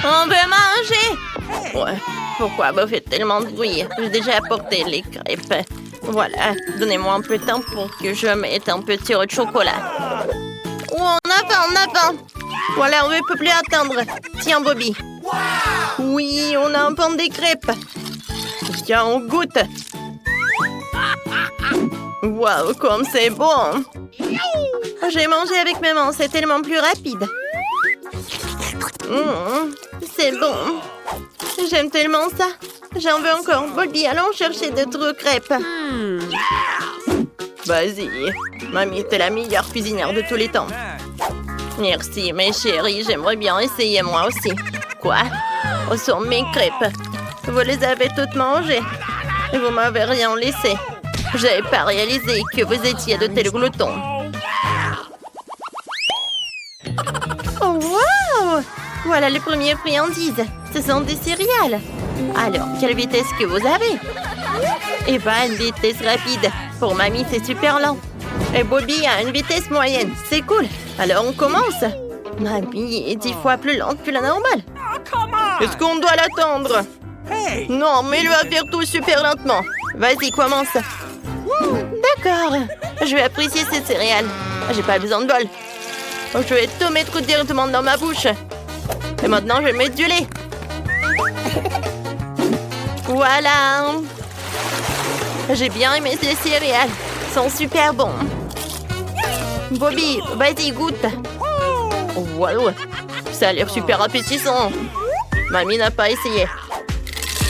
On veut manger! Ouais, pourquoi vous faites tellement de bruit? J'ai déjà apporté les crêpes. Voilà, donnez-moi un peu de temps pour que je mette un petit sirop de chocolat. Oh, on a faim, on a faim! Voilà, on ne peut plus attendre. Tiens, Bobby. Oui, on a un pan des crêpes. Tiens, on goûte. Waouh, comme c'est bon! J'ai mangé avec maman, c'est tellement plus rapide. C'est bon. J'aime tellement ça. J'en veux encore. Bobby, allons chercher d'autres crêpes. Vas-y. Mamie, t'es la meilleure cuisinière de tous les temps. Merci, mes chéris. J'aimerais bien essayer moi aussi. Quoi? Où sont mes crêpes? Vous les avez toutes mangées. Vous m'avez rien laissé. J'avais pas réalisé que vous étiez de tels gloutons. Oh, wow! Voilà les premières friandises. Ce sont des céréales. Alors, quelle vitesse que vous avez? Eh ben, une vitesse rapide. Pour mamie, c'est super lent. Et Bobby a une vitesse moyenne. C'est cool. Alors, on commence. Mamie est 10 fois plus lente que la normale. Est-ce qu'on doit l'attendre? Non, mais il va faire tout super lentement. Vas-y, commence. D'accord. Je vais apprécier ces céréales. J'ai pas besoin de bol. Je vais tout mettre directement dans ma bouche. Et maintenant, je vais mettre du lait. Voilà. J'ai bien aimé ces céréales. Ils sont super bons. Bobby, vas-y, goûte. Wow. Ça a l'air super appétissant. Mamie n'a pas essayé.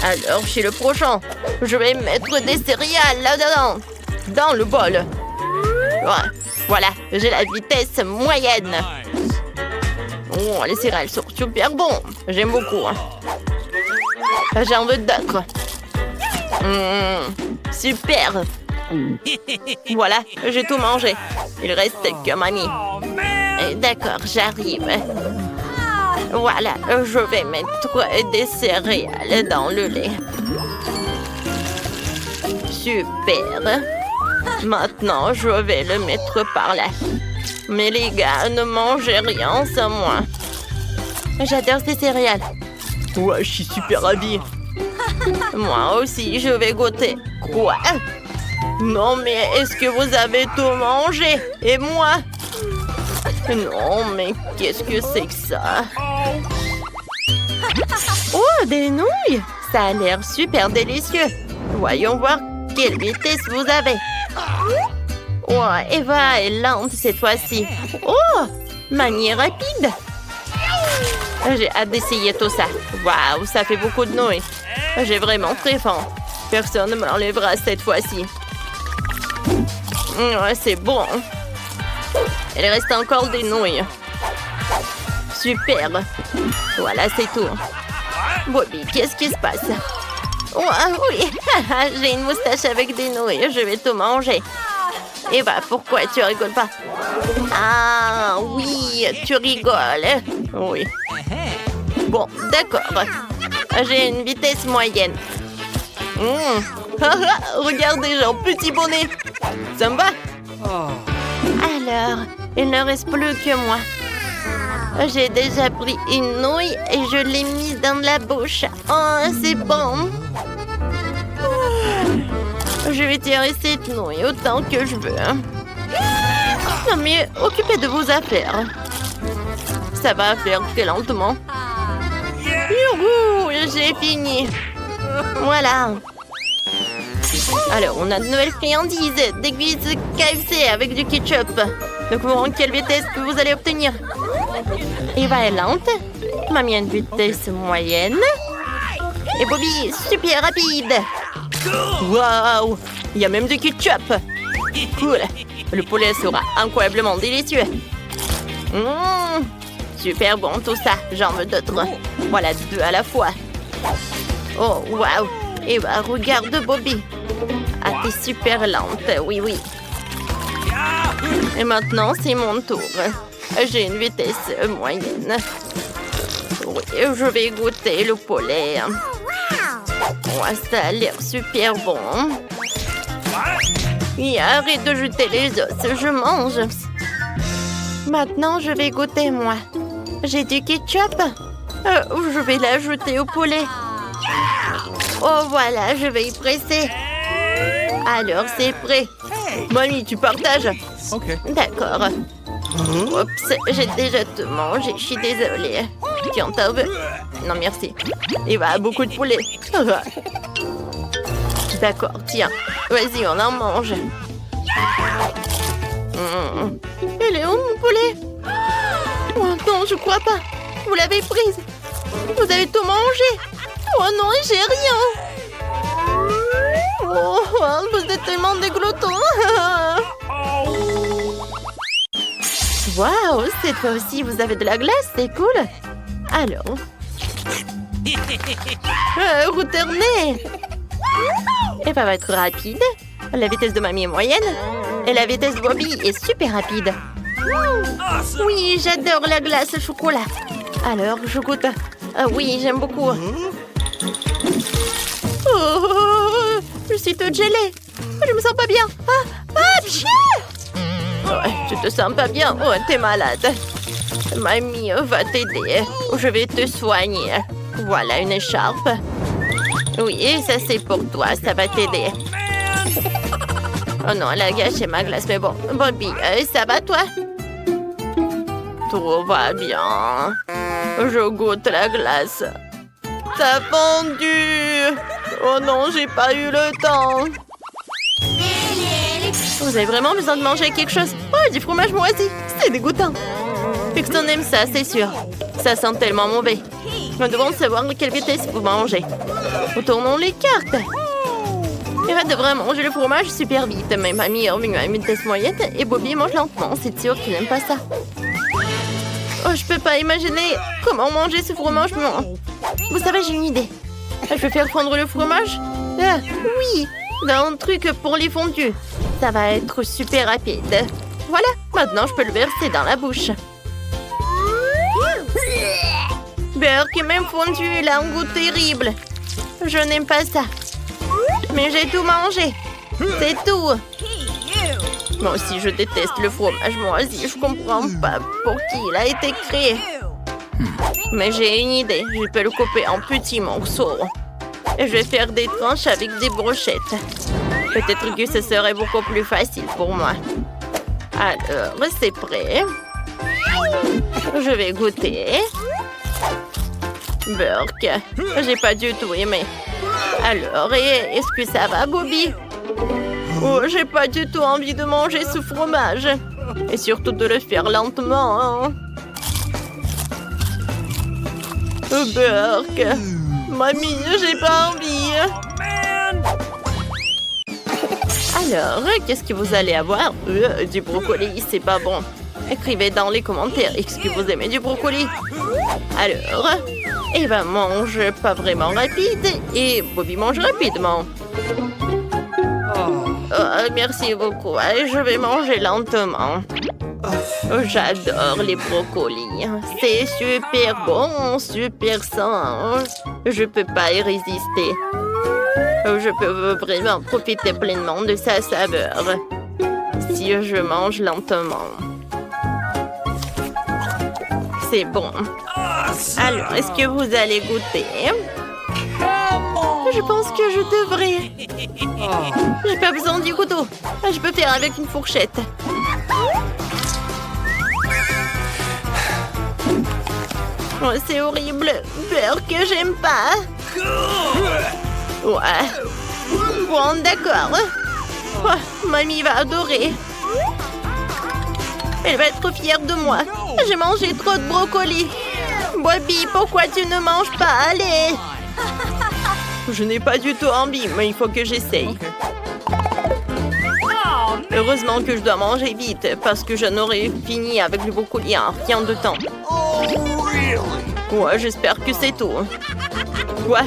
Alors, chez le prochain, je vais mettre des céréales là-dedans. Dans le bol. Ouais. Voilà, j'ai la vitesse moyenne. Oh, les céréales sont super bons. J'aime beaucoup. J'en veux d'autres. Super. Voilà, j'ai tout mangé. Il reste que mamie. D'accord, j'arrive. Voilà, je vais mettre des céréales dans le lait. Super. Maintenant, je vais le mettre par là. Mais les gars, ne mangez rien sans moi. J'adore ces céréales. Ouais, je suis super ravie. Moi aussi, je vais goûter. Quoi? Non, mais est-ce que vous avez tout mangé? Et moi? Non, mais qu'est-ce que c'est que ça? Oh, des nouilles! Ça a l'air super délicieux. Voyons voir quelle vitesse vous avez. Oh, Eva est lente cette fois-ci. Oh, mamie est rapide. J'ai hâte d'essayer tout ça. Waouh, ça fait beaucoup de nouilles. J'ai vraiment très faim. Personne ne me l'enlèvera cette fois-ci. Ouais, c'est bon. Il reste encore des nouilles. Super. Voilà, c'est tout. Bobby, qu'est-ce qui se passe? Oh, oui, j'ai une moustache avec des nouilles. Je vais tout manger. Eh ben, pourquoi tu rigoles pas? Ah, oui, tu rigoles. Oui. Bon, d'accord. J'ai une vitesse moyenne. Regardez, Jean, petit bonnet. Ça me va? Alors, il ne reste plus que moi. J'ai déjà pris une nouille et je l'ai mise dans la bouche. Oh, c'est bon. Je vais tirer cette nouille autant que je veux. Non, mais occupez de vos affaires. Ça va faire très lentement. Youhou, j'ai fini. Voilà. Alors, on a de nouvelles friandises. Des cuisses KFC avec du ketchup. Donc, bon, quelle vitesse que vous allez obtenir? Eva est lente. Mamie a une vitesse moyenne. Et Bobby, super rapide. Waouh! Il y a même du ketchup. Cool. Le poulet sera incroyablement délicieux. Super bon tout ça. J'en veux d'autres. Voilà, 2 à la fois. Oh, waouh! Et bah, regarde Bobby. Ah, t'es super lente. Oui, oui. Et maintenant, c'est mon tour. J'ai une vitesse moyenne. Oui, je vais goûter le poulet. Oh, ça a l'air super bon. Et arrête de jeter les os, je mange. Maintenant, je vais goûter moi. J'ai du ketchup. Je vais l'ajouter au poulet. Oh, voilà, je vais y presser. Alors, c'est prêt. Mamie, tu partages? Ok. D'accord. Oups, j'ai déjà tout mangé. Je suis désolée. Tiens, t'en veux? Non, merci. Il va beaucoup de poulet. D'accord, tiens. Vas-y, on en mange. Il est où, mon poulet? Oh non, je crois pas. Vous l'avez prise. Vous avez tout mangé. Oh non, j'ai rien. Oh, vous êtes tellement des gloutons. Waouh, cette fois aussi, vous avez de la glace, c'est cool. Alors. Retournez. Elle va être rapide. La vitesse de mamie est moyenne. Et la vitesse de Bobby est super rapide. Oui, j'adore la glace au chocolat. Alors, je goûte. Ah oui, j'aime beaucoup. Oh, je suis toute gelée. Je me sens pas bien. Ouais, tu te sens pas bien? Oh, t'es malade. Mamie va t'aider. Je vais te soigner. Voilà une écharpe. Oui, ça c'est pour toi. Ça va t'aider. Oh non, elle a gâché ma glace. Mais bon, Bobby, ça va toi? Tout va bien. Je goûte la glace. T'as fondu. Oh non, j'ai pas eu le temps. Vous avez vraiment besoin de manger quelque chose? Oh, du fromage moisi. C'est dégoûtant. Pixton aime ça, c'est sûr. Ça sent tellement mauvais. Nous devons savoir à quelle vitesse vous mangez. Retournons les cartes. Eva devrait manger le fromage super vite. Mais mamie est revenue à une vitesse moyenne et Bobby mange lentement. C'est sûr qu'il n'aime pas ça. Oh, je peux pas imaginer comment manger ce fromage. Vous savez, j'ai une idée. Je vais faire fondre le fromage. Oui, dans un truc pour les fondus. Ça va être super rapide. Voilà, maintenant je peux le verser dans la bouche. Beurre qui est même fondu, il a un goût terrible. Je n'aime pas ça. Mais j'ai tout mangé. C'est tout. Moi aussi, je déteste le fromage moisi. Je comprends pas pour qui il a été créé. Mais j'ai une idée. Je peux le couper en petits morceaux. Et je vais faire des tranches avec des brochettes. Peut-être que ce serait beaucoup plus facile pour moi. Alors, c'est prêt. Je vais goûter. Burk, j'ai pas du tout aimé. Alors, est-ce que ça va, Bobby? Oh, j'ai pas du tout envie de manger ce fromage. Et surtout de le faire lentement. Hein. Burk, mamie, j'ai pas envie. Alors, qu'est-ce que vous allez avoir? Du brocoli, c'est pas bon. Écrivez dans les commentaires, est-ce que vous aimez du brocoli? Alors, Eva mange pas vraiment rapide et Bobby mange rapidement. Oh, merci beaucoup, je vais manger lentement. Oh, j'adore les brocolis. C'est super bon, super sain. Je peux pas y résister. Je peux vraiment profiter pleinement de sa saveur. Si je mange lentement. C'est bon. Alors, est-ce que vous allez goûter? Je pense que je devrais. J'ai pas besoin du couteau. Je peux faire avec une fourchette. Oh, c'est horrible. Peur que j'aime pas. Ouais. Bon, d'accord. Oh, mamie va adorer. Elle va être fière de moi. J'ai mangé trop de brocolis. Bobby, pourquoi tu ne manges pas? Allez. Je n'ai pas du tout envie, mais il faut que j'essaye. Heureusement que je dois manger vite, parce que je n'aurais fini avec le brocoli en rien de temps. Ouais, j'espère que c'est tout. Quoi?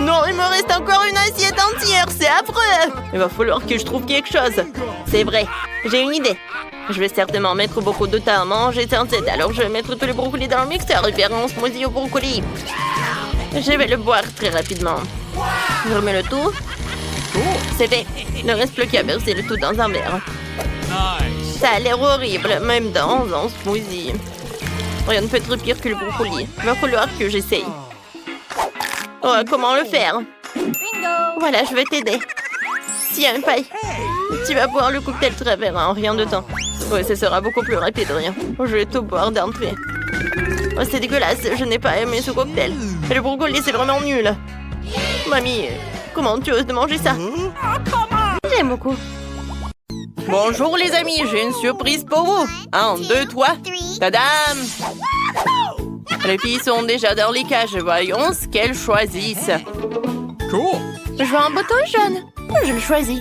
Non, il me reste encore une assiette entière, c'est affreux. Il va falloir que je trouve quelque chose. C'est vrai, j'ai une idée. Je vais certainement mettre beaucoup de temps à manger sans cesse. Alors je vais mettre tous les brocolis dans le mixeur et faire un smoothie au brocoli. Je vais le boire très rapidement. Je remets le tout. C'est fait. Il ne reste plus qu'à verser le tout dans un verre. Ça a l'air horrible, même dans un smoothie. Rien ne peut être pire que le brocoli. Va falloir que j'essaye. Oh, comment le faire? Voilà, je vais t'aider. Tiens, une paille. Tu vas boire le cocktail très vert en rien de temps. Ouais, ça sera beaucoup plus rapide, rien. Je vais tout boire d'entrée. Oh, c'est dégueulasse, je n'ai pas aimé ce cocktail. Et le brocoli, c'est vraiment nul. Mamie, comment tu oses de manger ça? J'aime beaucoup. Bonjour les amis, j'ai une surprise pour vous. 1, 2, 3. Tadam! Les filles sont déjà dans les cages. Voyons ce qu'elles choisissent. Cool. Je veux un bouton jaune. Je le choisis.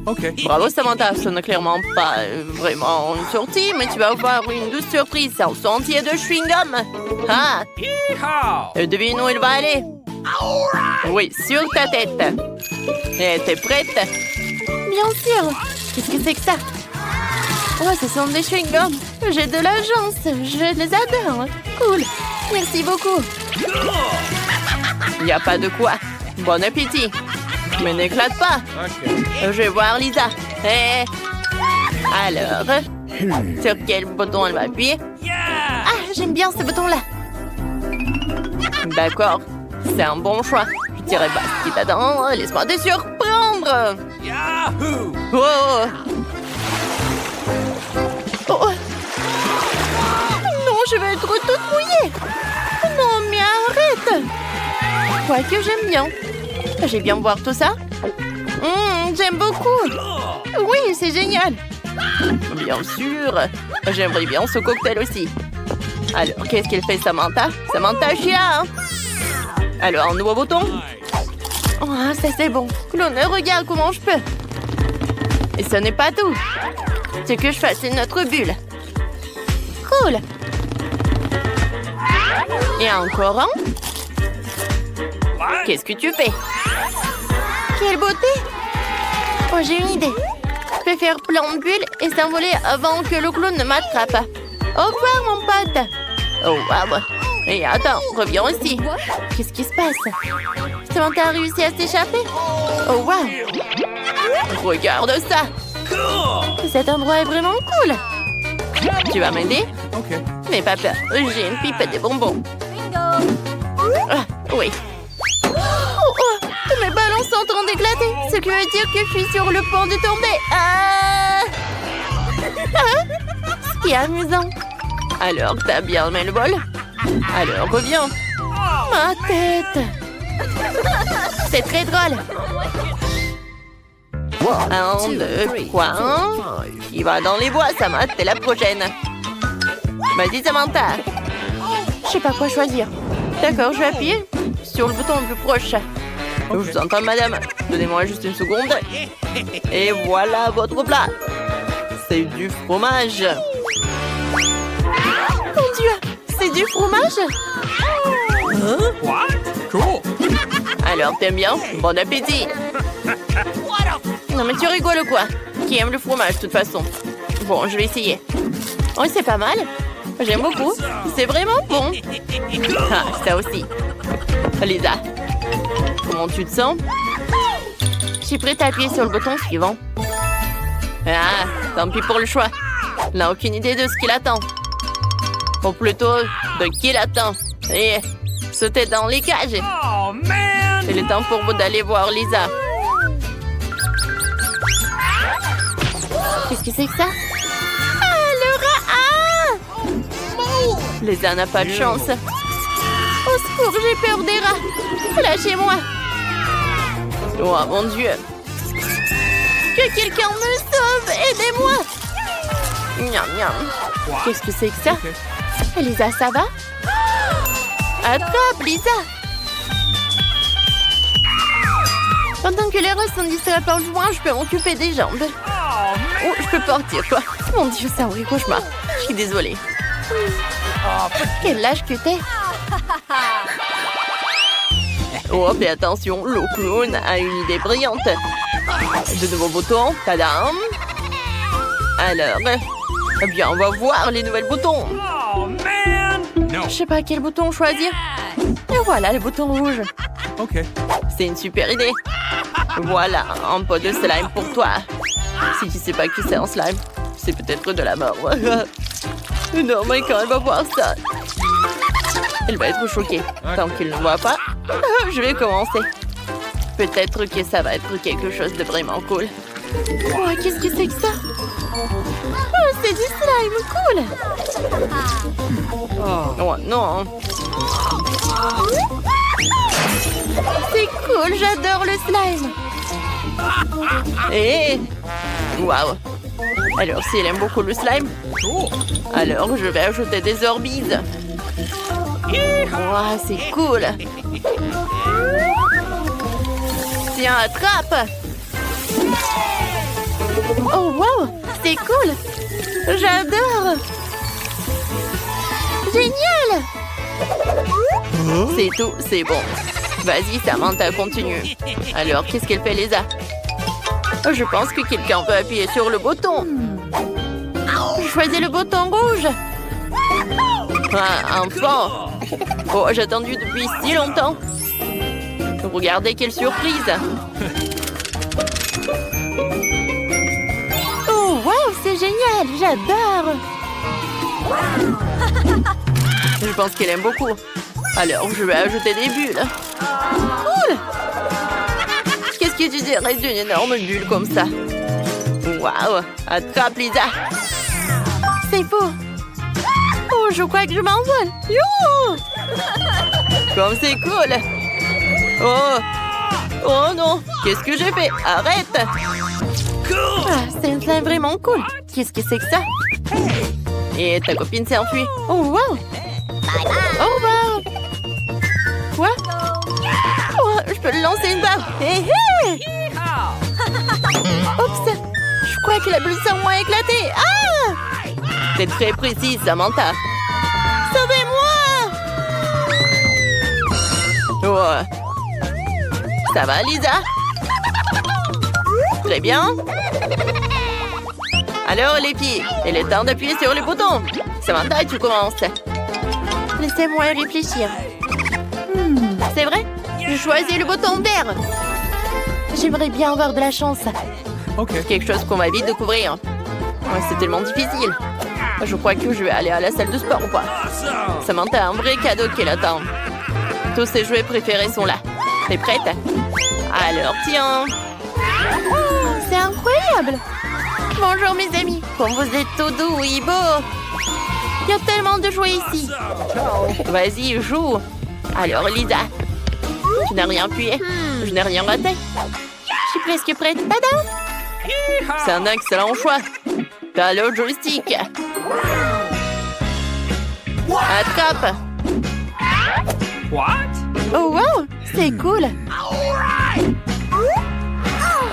OK. Bravo Samantha, ce n'est clairement pas vraiment une sortie, mais tu vas avoir une douce surprise. C'est un sentier de chewing-gum. Ah! Yeehaw! Devine où il va aller. Oui, sur ta tête. Et t'es prête? Bien sûr. Qu'est-ce que c'est que ça? Oh, ce sont des chewing-gums. J'ai de la chance. Je les adore. Cool. Merci beaucoup. Il n'y a pas de quoi. Bon appétit. Mais n'éclate pas. OK. Je vais voir Lisa. Alors, sur quel bouton elle va appuyer? Ah, j'aime bien ce bouton-là. D'accord. C'est un bon choix. Je dirais pas ce qui t'attend. Laisse-moi te surprendre. Yahoo! Oh! Oh! Non, je vais être toute mouillée. Non, mais arrête. Quoique j'aime bien. J'ai bien voir tout ça. J'aime beaucoup. Oui, c'est génial. Bien sûr. J'aimerais bien ce cocktail aussi. Alors, qu'est-ce qu'elle fait, Samantha? Samantha, je suis là, hein? Alors, un nouveau bouton? Oh, ça c'est bon. Clown, regarde comment je peux. Et ce n'est pas tout. Ce que je fasse, c'est notre bulle. Cool. Et encore un. Qu'est-ce que tu fais? Quelle beauté! Oh, j'ai une idée. Je peux faire plein de bulles et s'envoler avant que le clown ne m'attrape. Au revoir, mon pote. Oh, wow. Et attends, reviens ici. Qu'est-ce qui se passe? Samantha a réussi à s'échapper? Oh, wow. Regarde ça. Cet endroit est vraiment cool. Tu vas m'aider? OK. N'aie pas peur, j'ai une pipette de bonbons. Ah, oui. Oh, tous mes ballons sont en train d'éclater, ce qui veut dire que je suis sur le point de tomber. Ah! Ce qui est amusant. Alors, t'as bien aimé le vol? Alors, reviens. Ma tête. C'est très drôle. 1, 2, 3. Il va dans les bois, Samantha, t'es la prochaine. Vas-y, Samantha. Je sais pas quoi choisir. D'accord, je vais appuyer sur le bouton le plus proche. Je vous entends, madame. Donnez-moi juste une seconde. Et voilà votre plat. C'est du fromage. Mon Dieu, c'est du fromage? Hein? What? Cool. Alors, t'aimes bien? Bon appétit. Non, mais tu rigoles quoi? Qui aime le fromage, de toute façon? Bon, je vais essayer. Oh, c'est pas mal. J'aime beaucoup. C'est vraiment bon. Ah, ça aussi. Lisa, comment tu te sens? Je suis prête à appuyer sur le bouton suivant. Ah, tant pis pour le choix. Il n'a aucune idée de ce qu'il attend. Ou plutôt, de qui il attend. Et sauter dans les cages. Oh, man! C'est le temps pour vous d'aller voir Lisa. Qu'est-ce que c'est que ça? Ah, le rat! Ah! Lisa n'a pas de chance. Au secours, j'ai peur des rats. Lâchez-moi. Oh, mon Dieu. Que quelqu'un me sauve. Aidez-moi. Miam, miam. Qu'est-ce que c'est que ça? Lisa, ça va? Attrape, Lisa. Pendant que les rats sont distraits par le joint, je peux m'occuper des jambes. Oh, je peux partir, quoi. Mon Dieu, c'est un vrai cauchemar. Je suis désolée. Quel âge que t'es? Oh, fais attention, le clown a une idée brillante. De nouveaux boutons, tadam. Alors, eh bien, on va voir les nouveaux boutons. Oh, man! No. Je sais pas quel bouton choisir. Et voilà, le bouton rouge. OK. C'est une super idée. Voilà, un pot de slime pour toi. Si tu sais pas que c'est un slime, c'est peut-être de la mort. Non, mais quand elle va voir ça, elle va être choquée. Tant qu'elle ne voit pas, je vais commencer. Peut-être que ça va être quelque chose de vraiment cool. Oh, qu'est-ce que c'est que ça? Oh, c'est du slime, cool! Oh non! C'est cool, j'adore le slime! Et... Waouh! Alors, si elle aime beaucoup le slime, alors je vais ajouter des orbises. Wow, c'est cool! Tiens, attrape! Oh, wow! C'est cool! J'adore! Génial! C'est tout, c'est bon. Vas-y, Samantha, continue. Alors, qu'est-ce qu'elle fait, Lisa? Je pense que quelqu'un peut appuyer sur le bouton. Choisis le bouton rouge. Ah, enfant! Oh, j'ai attendu depuis si longtemps. Regardez quelle surprise! Oh, wow, c'est génial! J'adore! Je pense qu'elle aime beaucoup. Alors, je vais ajouter des bulles. Cool! Qu'est-ce que tu dirais d'une énorme bulle comme ça? Waouh! Attrape, Lisa! C'est beau! Oh, je crois que je m'envole! Youhou! Comme c'est cool! Oh! Oh non! Qu'est-ce que j'ai fait? Arrête! Ah, c'est un slime vraiment cool! Qu'est-ce que c'est que ça? Et ta copine s'est enfuie. Oh, wow! Au revoir! Quoi? Oh, je peux lui lancer une barre! Hé hé! Oups! Je crois que la bulle sang a éclaté! Ah! T'es très précise, Samantha! Sauvez-moi! Oh! Ça va, Lisa? Très bien! Alors, les filles, il est temps d'appuyer sur le bouton. Samantha, tu commences. Laissez-moi réfléchir. C'est vrai? Je choisis le bouton vert. J'aimerais bien avoir de la chance. OK. Quelque chose qu'on va vite découvrir. Ouais, c'est tellement difficile. Je crois que je vais aller à la salle de sport ou pas. Samantha a un vrai cadeau qui l'attend. Tous ses jouets préférés sont là. T'es prête? Alors, tiens. Oh, c'est incroyable! Bonjour mes amis, comme vous êtes tout doux et beaux. Il y a tellement de jouets ici. Vas-y, joue. Alors Lisa, tu n'as rien appuyé. Je n'ai rien raté. Je suis presque prête. Tadam! C'est un excellent choix. T'as le joystick. Attrape. What? Oh wow, c'est cool.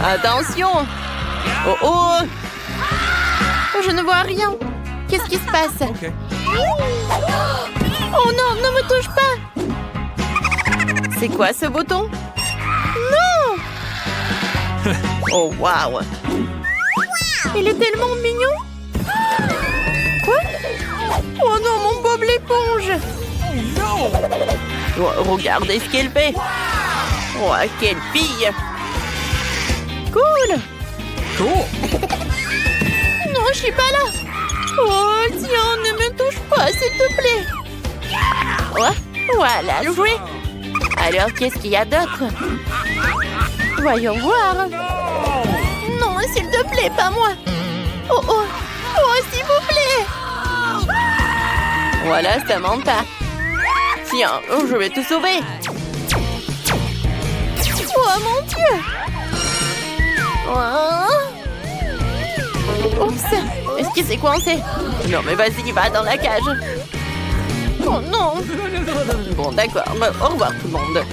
Attention. Oh oh. Je ne vois rien. Qu'est-ce qui se passe? OK. Oh non, ne me touche pas. C'est quoi ce bouton? Non. Oh waouh. Il est tellement mignon. Quoi? Oh non, mon Bob l'éponge. No! Oh, regardez ce qu'elle fait. Oh, quelle fille. Cool. Cool. Non, je suis pas là. Oh, tiens, ne me touche pas, s'il te plaît. Oh, voilà le jouet. Alors, qu'est-ce qu'il y a d'autre? Voyons voir. Non, s'il te plaît, pas moi. Oh, oh, oh, s'il vous plaît. Voilà, Samantha. Tiens, je vais te sauver. Oh, mon Dieu. Oh. Oups! Est-ce que c'est coincé? Non, mais vas-y, va dans la cage. Oh non! Bon, d'accord. Au revoir tout le monde.